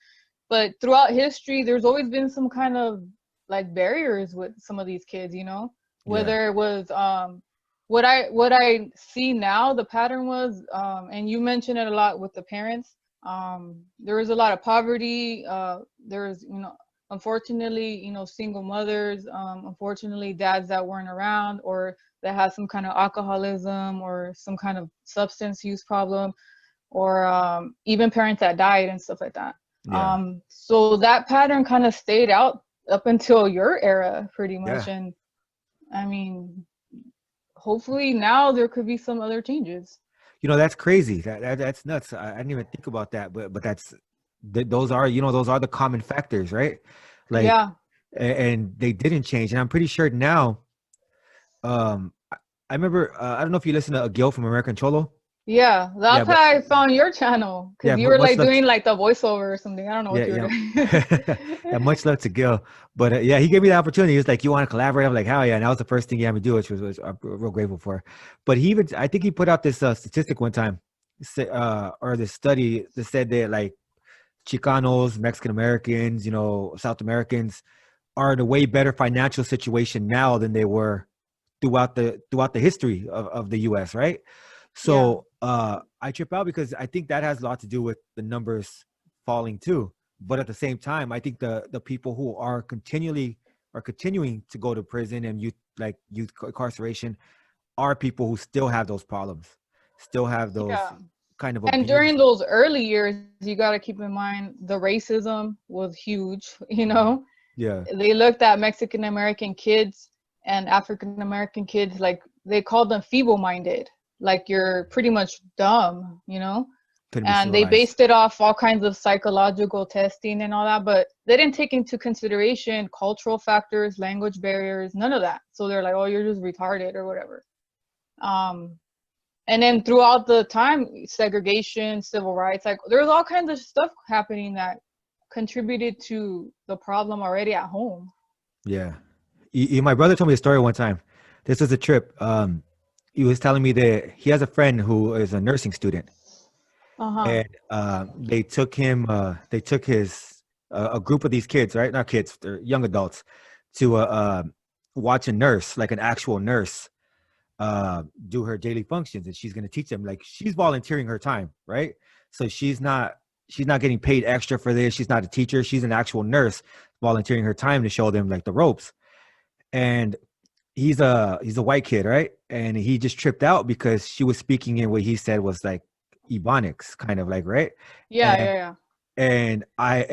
But throughout history, there's always been some kind of like barriers with some of these kids, you know, Yeah, whether it was what I see now, the pattern was, and you mentioned it a lot with the parents. There was a lot of poverty. There was, unfortunately, single mothers, unfortunately, dads that weren't around or that had some kind of alcoholism or some kind of substance use problem, or even parents that died and stuff like that. yeah, So that pattern kind of stayed out up until your era, pretty much. yeah. And I mean, hopefully now there could be some other changes. That's crazy. That's nuts. I didn't even think about that, but those are those are the common factors, right? Like, Yeah. and they didn't change, and I'm pretty sure now. I remember. I don't know if you listen to Gil from American Cholo. Yeah, Yeah, that's how but I found your channel, because yeah, you were much like love. doing like the voiceover or something. I don't know Yeah, what you were yeah. doing. Yeah, much love to Gil. But yeah, he gave me the opportunity. He was like, "You want to collaborate?" I'm like, "Hell yeah!" And that was the first thing he had me do, which I'm real grateful for. But I think he put out this statistic one time, or this study that said that like Chicanos, Mexican Americans, South Americans are in a way better financial situation now than they were throughout the history of the U.S. Right? Yeah. So I trip out because I think that has a lot to do with the numbers falling too. But at the same time, I think the people who are continuing to go to prison and youth incarceration are people who still have those problems, still have those Yeah. kind of And abuse. during those early years, you got to keep in mind the racism was huge, you Yeah, know? yeah, They looked at Mexican American kids and African American kids like they called them feeble-minded, like you're pretty much dumb, you know? couldn't be And they civilized. based it off all kinds of psychological testing and all that, but they didn't take into consideration cultural factors, language barriers, none of that. So they're like, oh, you're just retarded or whatever. um and then throughout the time, segregation, civil rights, like there's all kinds of stuff happening that contributed to the problem already at home. Yeah. My brother told me a story one time. This was a trip. He was telling me that he has a friend who is a nursing student, Uh-huh. and they took his a group of these kids, right? Not kids, they're young adults, to watch a nurse, like an actual nurse, do her daily functions, and she's going to teach them. Like, she's volunteering her time, right? So she's not getting paid extra for this. She's not a teacher. She's an actual nurse volunteering her time to show them like the ropes. And he's a white kid, right? And he just tripped out because she was speaking in what he said was like Ebonics, kind of like, right? Yeah, And yeah, yeah.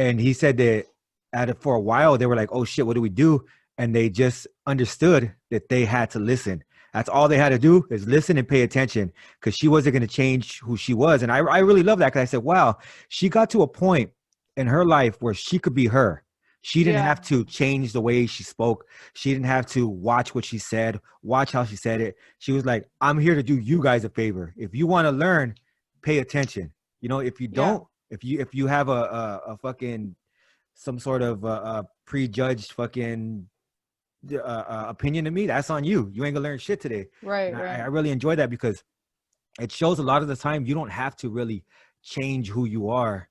and he said that at it for a while they were like, oh shit, what do we do? And they just understood that they had to listen. That's all they had to do is listen and pay attention, because she wasn't going to change who she was. And I really love that, because I said, wow, she got to a point in her life where she could be her. She didn't Yeah, have to change the way she spoke. She didn't have to watch what she said, watch how she said it. She was like, I'm here to do you guys a favor. If you want to learn, pay attention. If you yeah, don't, if you have a fucking some sort of prejudged fucking opinion of me, that's on you. You ain't gonna learn shit today. right, And I right, really enjoy that, because it shows a lot of the time you don't have to really change who you are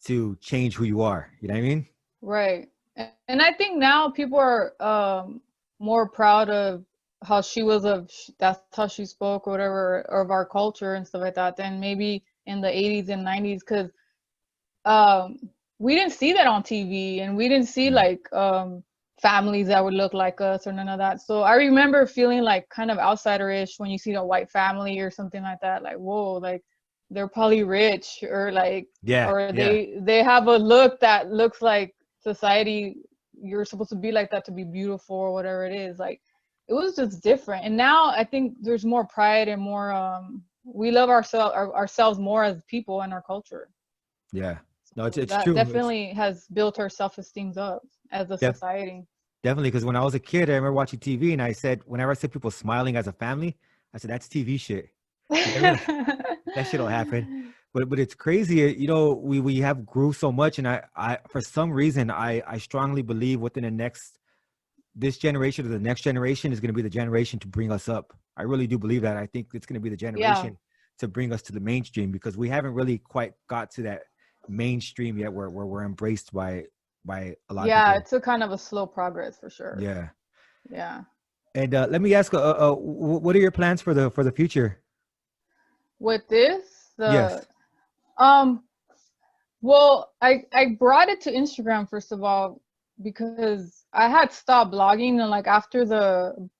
to change who you are. You know what I mean? right. And I think now people are more proud of how she was, that's how she spoke or whatever, or of our culture and stuff like that, than maybe in the 80s and 90s, because um we didn't see that on TV, and we didn't see Yeah. like families that would look like us or none of that. So I remember feeling like kind of outsider-ish when you see a white family or something like that, like whoa, like they're probably rich, or like, Yeah, or yeah, they have a look that looks like society, you're supposed to be like that to be beautiful or whatever it is. Like, it was just different. And now I think there's more pride and more we love ourselves more as people and our culture. yeah. No, it's That true. definitely has built our self-esteem up as a Def- society. Definitely, because when I was a kid, I remember watching TV, and I said, whenever I see people smiling as a family, I said that's TV shit. You know, that shit will happen. But it's crazy. You know, we have grew so much, and I for some reason I strongly believe within the next this generation or the next generation is going to be the generation to bring us up. I really do believe that. I think it's going to be the Yeah. generation to bring us to the mainstream, because we haven't really quite got to that mainstream yet where we're embraced by a lot of Yeah, people. it's a kind of a slow progress for sure. Yeah. Yeah. And let me ask, what are your plans for the future? With this, Yes. um well, I brought it to Instagram first of all because I had stopped blogging, and like after the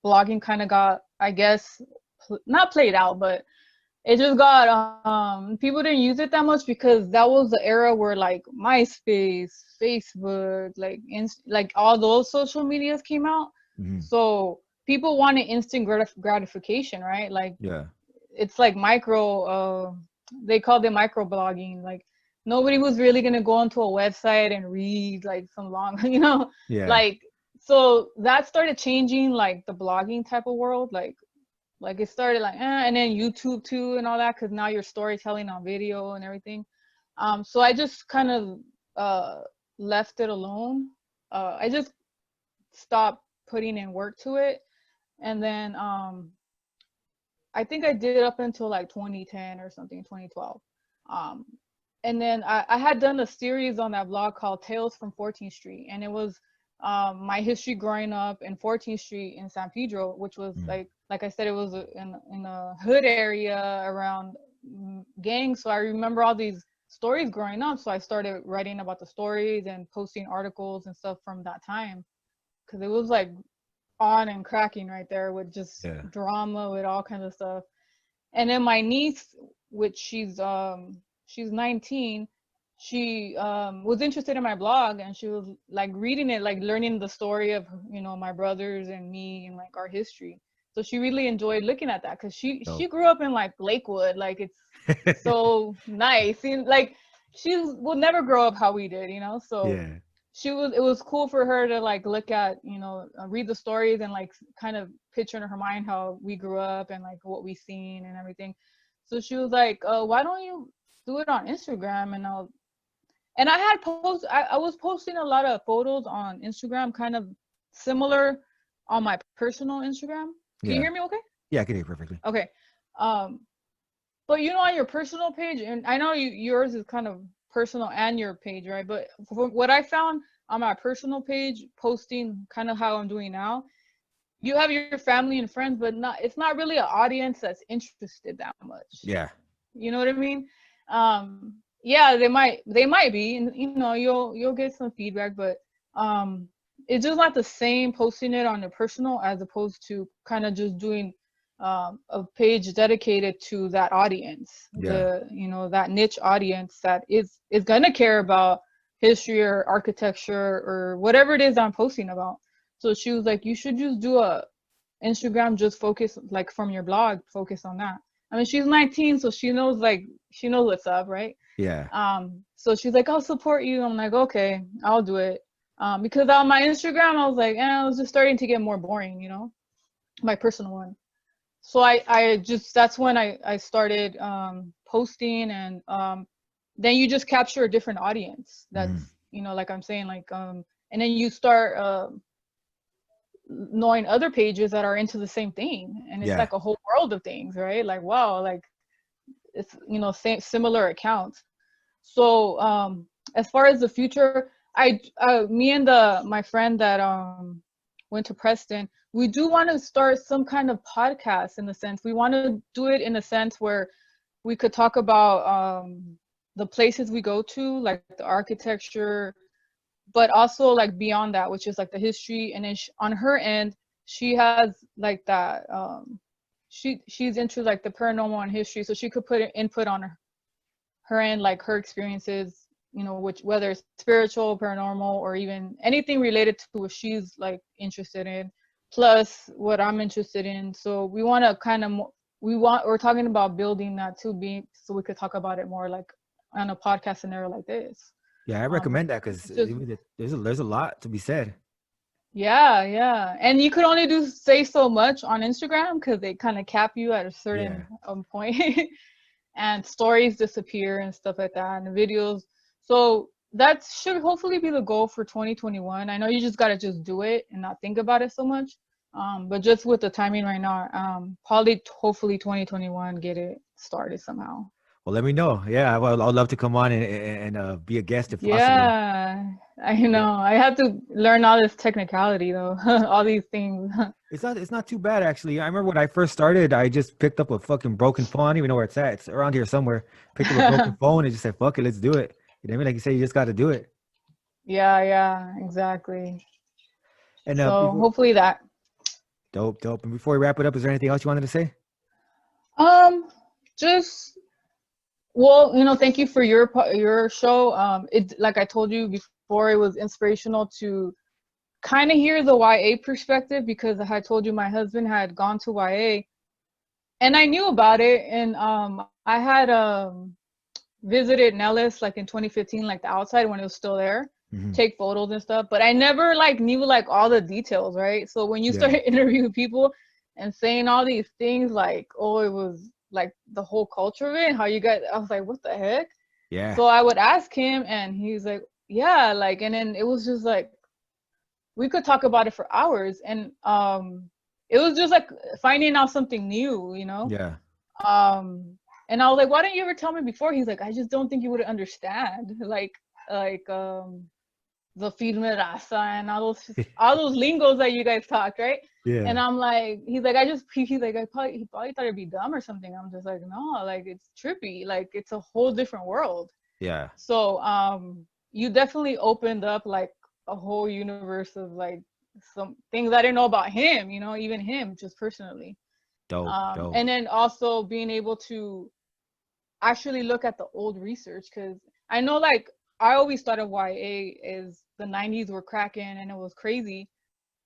blogging kind of got, I guess, not played out, but it just got people didn't use it that much because that was the era where like MySpace, Facebook, like all those social medias came out. Mhm. So people wanted instant gratification, right? Like Yeah. it's like micro they called it micro blogging. Like nobody was really gonna go onto a website and read like some long Yeah. like, so that started changing like the blogging type of world. Like it started like and then YouTube too and all that, because now you're storytelling on video and everything. So I just kind of left it alone. I just stopped putting in work to it. And then I think I did it up until like 2010 or something, 2012. Um, and then I had done a series on that blog called Tales from 14th Street, and it was my history growing up in 14th Street in San Pedro, which was Mm. like I said, it was in a hood area around gangs. So I remember all these stories growing up. So I started writing about the stories and posting articles and stuff from that time, because it was like on and cracking right there with just Yeah. drama, with all kinds of stuff. And then my niece, which she's 19, she was interested in my blog, and she was like reading it, like learning the story of my brothers and me and like our history. So she really enjoyed looking at that, because she Dope. grew up in like Lakewood. Like it's so nice, and like she will never grow up how we did. So Yeah. it was cool for her to like look at, read the stories and like kind of picture in her mind how we grew up and like what we seen and everything. So she was like, why don't you do it on Instagram? And I was posting a lot of photos on Instagram, kind of similar on my personal Instagram. Can you Yeah. hear me okay? Yeah, I can hear you perfectly. Okay. um but on your personal page, and I know yours is kind of personal and your page, right? But what I found on my personal page, posting kind of how I'm doing now, you have your family and friends, but it's not really an audience that's interested that much. Yeah. You know what I mean? Yeah, they might be, and you'll get some feedback, but it's just not the same posting it on the personal as opposed to kind of just doing a page dedicated to that audience, Yeah. that niche audience that is gonna care about history or architecture or whatever it is I'm posting about. So she was like, you should just do a Instagram, just focus, like from your blog, focus on that. I mean, she's 19, so she knows what's up, right? Yeah. So she's like, I'll support you. I'm like, okay, I'll do it. Because on my Instagram, I was like, I was just starting to get more boring, my personal one. So I just, that's when I started posting, and then you just capture a different audience. That's, Mhm. like I'm saying, like, and then you start knowing other pages that are into the same thing, and it's Yeah. like a whole world of things, right? Like, wow, like it's similar accounts. So as far as the future, me and my friend that went to Preston, we do want to start some kind of podcast. In the sense, we want to do it in a sense where we could talk about the places we go to, like the architecture, but also like beyond that, which is like the history. And then on her end, she has like that she's into like the paranormal and history, so she could put input on her and like her experiences, you know, which whether it's spiritual, paranormal, or even anything related to what she's like interested in, plus what I'm interested in. So we want to kind of we're talking about building that too, so we could talk about it more like on a podcast scenario like this. Yeah, I recommend that because there's a lot to be said. Yeah, and you could only say so much on Instagram because they kind of cap you at a certain point, and stories disappear and stuff like that, and videos. So that should hopefully be the goal for 2021. I know you just gotta just do it and not think about it so much. But just with the timing right now, probably hopefully 2021 get it started somehow. Well, let me know. Yeah, I'd love to come on and be a guest if possible. Yeah, I know. I have to learn all this technicality though, all these things. It's not too bad actually. I remember when I first started, I just picked up a fucking broken phone. I don't even know where it's at. It's around here somewhere. Picked up a broken phone and just said, "Fuck it, let's do it." You know what I mean? Like you say, you just got to do it. Yeah, exactly. And so hopefully that. Dope. And before we wrap it up, is there anything else you wanted to say? Just. Well, you know, thank you for your show. It, like I told you before, it was inspirational to kind of hear the YA perspective, because I had told you my husband had gone to YA, and I knew about it, and I had visited Nellis like in 2015, like the outside when it was still there, take photos and stuff, but I never like knew like all the details, right? So when you started interviewing people and saying all these things, like, oh, it was like the whole culture of it, how you guys, I was like, what the heck? Yeah. So I would ask him and he's like, yeah, like, and then it was just like, we could talk about it for hours, and it was just like finding out something new, you know? Yeah. And I was like, why didn't you ever tell me before? He's like, I just don't think you would understand. Like the firme raza and all those lingos that you guys talk, right? Yeah. And I'm like, he's like, he probably thought it'd be dumb or something. I'm just like, no, like it's trippy. Like it's a whole different world. Yeah. So you definitely opened up like a whole universe of like some things I didn't know about him, you know, even him just personally. Dope. And then also being able to actually look at the old research, because I know like I always thought of YA as the 90s were cracking and it was crazy,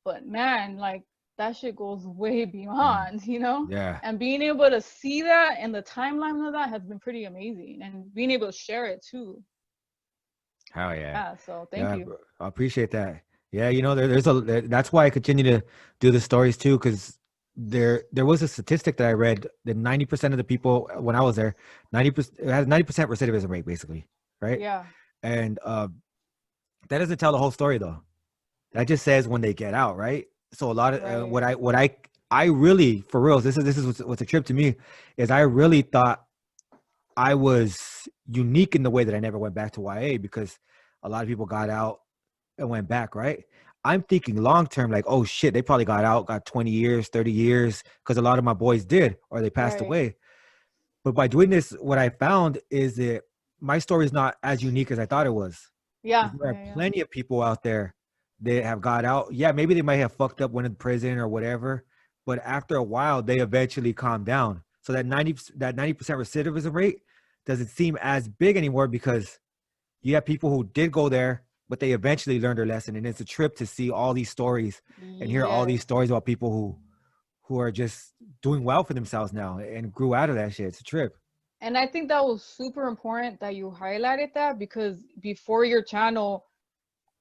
but man, like that shit goes way beyond, you know? Yeah. And being able to see that and the timeline of that has been pretty amazing, and being able to share it too. Hell yeah. Yeah, so thank you. I appreciate that. Yeah, you know, that's why I continue to do the stories too, because there was a statistic that I read that 90% of the people when I was there, 90% it had 90% recidivism rate basically, right? Yeah. And that doesn't tell the whole story though. That just says when they get out, right? So a lot of what I really, for real, this is what's a trip to me, is I really thought I was unique in the way that I never went back to YA, because a lot of people got out and went back, right? I'm thinking long term, like, oh shit, they probably got out, got 20 years, 30 years, because a lot of my boys did, or they passed away. But by doing this, what I found is that my story is not as unique as I thought it was. Yeah. There are plenty of people out there that have got out. Yeah, maybe they might have fucked up, went in prison or whatever, but after a while, they eventually calm down. So that 90% recidivism rate doesn't seem as big anymore, because you have people who did go there, but they eventually learned their lesson. And it's a trip to see all these stories and hear all these stories about people who are just doing well for themselves now and grew out of that shit. It's a trip. And I think that was super important that you highlighted that, because before your channel,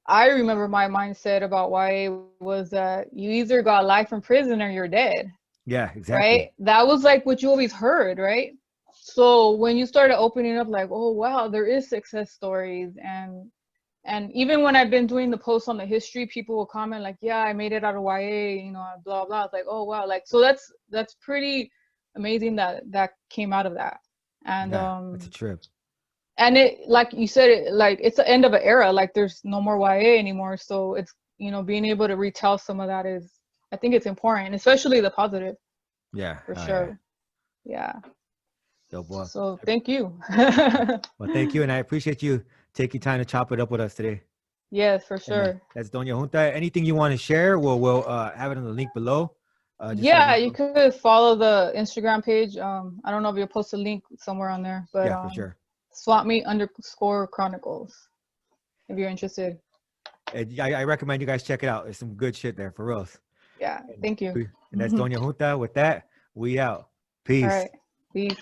I remember my mindset about YA was that you either got life in prison or you're dead. Yeah, exactly. Right? That was like what you always heard, right? So when you started opening up, like, oh wow, there is success stories, and even when I've been doing the posts on the history, people will comment like, yeah, I made it out of YA, you know, blah blah. It's like, oh wow, like, so that's pretty amazing that came out of that. And it's a trip. And it, like you said, it's the end of an era. Like there's no more YA anymore. So it's, you know, being able to retell some of that is, I think it's important, especially the positive. Yeah, for sure. Yeah. Dope, boy. So thank you. Well, thank you, and I appreciate you taking time to chop it up with us today. Yes, for sure. That's Doña Junta. Anything you want to share, we'll have it in the link below. Yeah, you could follow the Instagram page. I don't know if you'll post a link somewhere on there, but yeah, for sure. Swapmeet_Chronicles. If you're interested. And I recommend you guys check it out. There's some good shit there for real. Yeah, thank you. And that's Doña Junta. With that, we out. Peace. All right, peace.